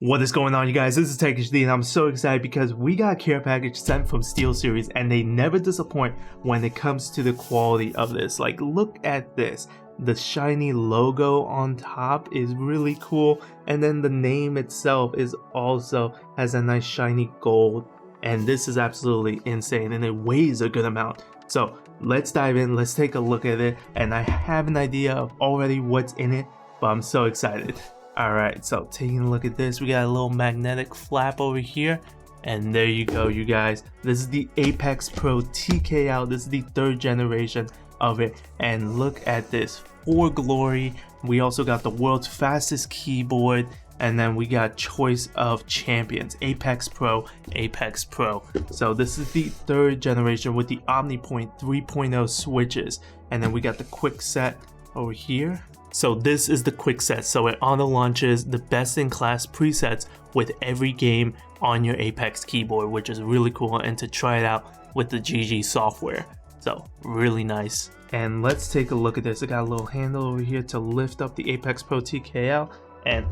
What is going on, you guys? This is TechHD and I'm so excited because we got a care package sent from STEELSERIES and they never disappoint when it comes to the quality of this. Like, look at this. The shiny logo on top is really cool, and then the name itself is also has a nice shiny gold, and this is absolutely insane and it weighs a good amount. So let's dive in, let's take a look at it, and I have an idea of already what's in it, but I'm so excited. Alright, so taking a look at this, we got a little magnetic flap over here, and there you go, you guys. This is the Apex Pro TKL. This is the 3rd generation of it, and look at this, for glory. We also got the world's fastest keyboard, and then we got choice of champions, Apex Pro, Apex Pro. So this is the 3rd generation with the OmniPoint 3.0 switches, and then we got the quick set over here. So this is the quick set, so it auto launches the best in class presets with every game on your Apex keyboard, which is really cool, and to try it out with the GG software. So really nice. And let's take a look at this. I got a little handle over here to lift up the Apex Pro TKL, and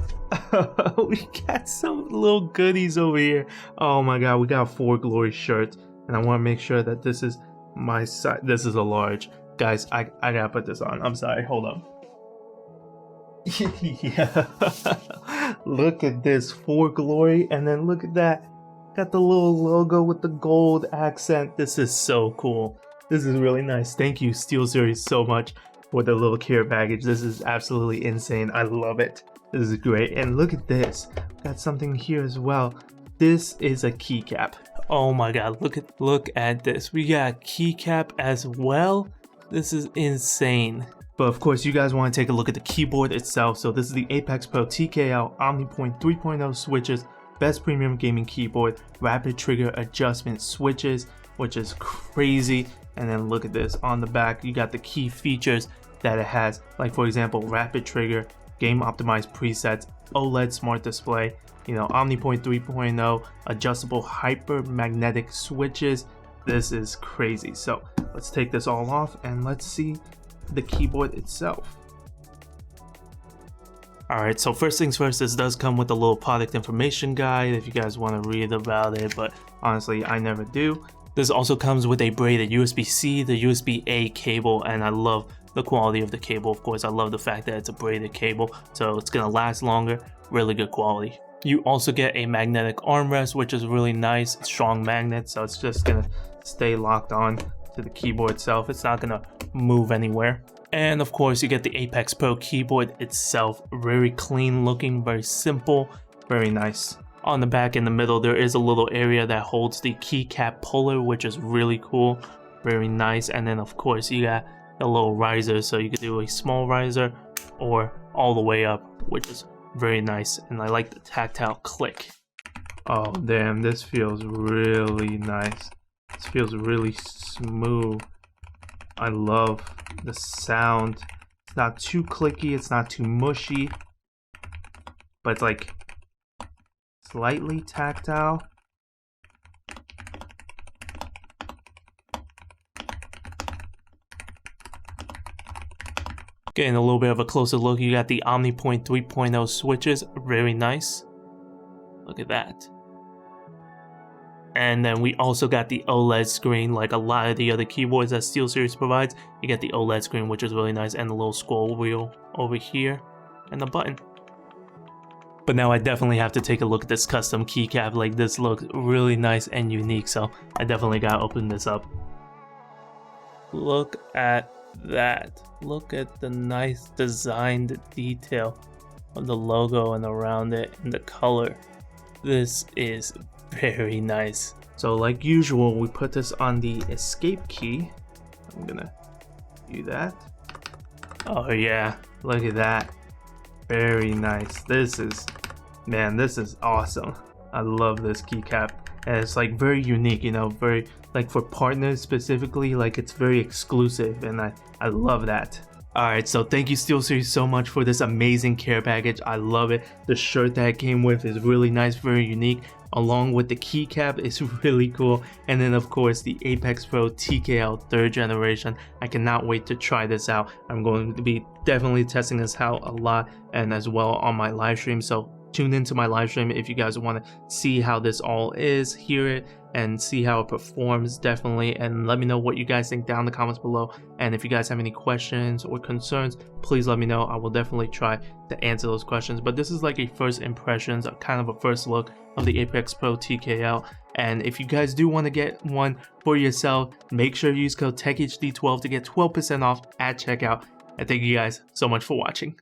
we got some little goodies over here. Oh my god, we got a For Glory shirt, and I want to make sure that this is my size. This is a large. Guys, I gotta put this on. I'm sorry, hold up. Yeah. Look at this, For Glory, and then look at that, got the little logo with the gold accent. This is so cool. This is really nice. Thank you, SteelSeries, so much for the little care package. This is absolutely insane. I love it. This is great. And look at this, got something here as well. This is a keycap. Oh my god, look at this. We got a keycap as well. This is insane. But of course, you guys want to take a look at the keyboard itself. So this is the Apex Pro TKL OmniPoint 3.0 switches, best premium gaming keyboard, rapid trigger adjustment switches, which is crazy. And then look at this on the back, you got the key features that it has, like for example, rapid trigger, game optimized presets, OLED smart display, you know, OmniPoint 3.0, adjustable hyper magnetic switches. This is crazy. So let's take this all off and let's see the keyboard itself. Alright, so first things first, this does come with a little product information guide if you guys want to read about it, but honestly I never do. This also comes with a braided USB-C, the USB-A cable, and I love the quality of the cable. Of course, I love the fact that it's a braided cable, so it's gonna last longer. Really good quality. You also get a magnetic armrest, which is really nice, strong magnet, so it's just gonna stay locked on to the keyboard itself. It's not gonna move anywhere. And of course, you get the Apex Pro keyboard itself. Very clean looking, very simple, very nice. On the back in the middle, there is a little area that holds the keycap puller, which is really cool, very nice. And then of course, you got a little riser, so you could do a small riser or all the way up, which is very nice. And I like the tactile click. Oh damn, this feels really nice. This feels really smooth. I love the sound. It's not too clicky, it's not too mushy, but it's like slightly tactile. Getting a little bit of a closer look, you got the OmniPoint 3.0 switches, very nice. Look at that. And then we also got the OLED screen, like a lot of the other keyboards that SteelSeries provides. You get the OLED screen, which is really nice, and the little scroll wheel over here, and the button. But now I definitely have to take a look at this custom keycap. Like, this looks really nice and unique, so I definitely gotta open this up. Look at that. Look at the nice designed detail of the logo and around it and the color. This is very nice. So like usual, we put this on the escape key. I'm gonna do that. Oh yeah, look at that. Very nice. This is, man, this is awesome. I love this keycap, and it's like very unique, you know, very like for partners specifically, like it's very exclusive, and I love that. Alright, so thank you SteelSeries so much for this amazing care package. I love it. The shirt that it came with is really nice, very unique, along with the keycap is really cool. And then of course the Apex Pro TKL 3rd generation. I cannot wait to try this out. I'm going to be definitely testing this out a lot and as well on my live stream, so tune into my live stream if you guys want to see how this all is, hear it, and see how it performs definitely. And let me know what you guys think down in the comments below. And if you guys have any questions or concerns, please let me know. I will definitely try to answer those questions. But this is like a first impressions, kind of a first look of the Apex Pro TKL. And if you guys do want to get one for yourself, make sure you use code TechHD12 to get 12% off at checkout. And thank you guys so much for watching.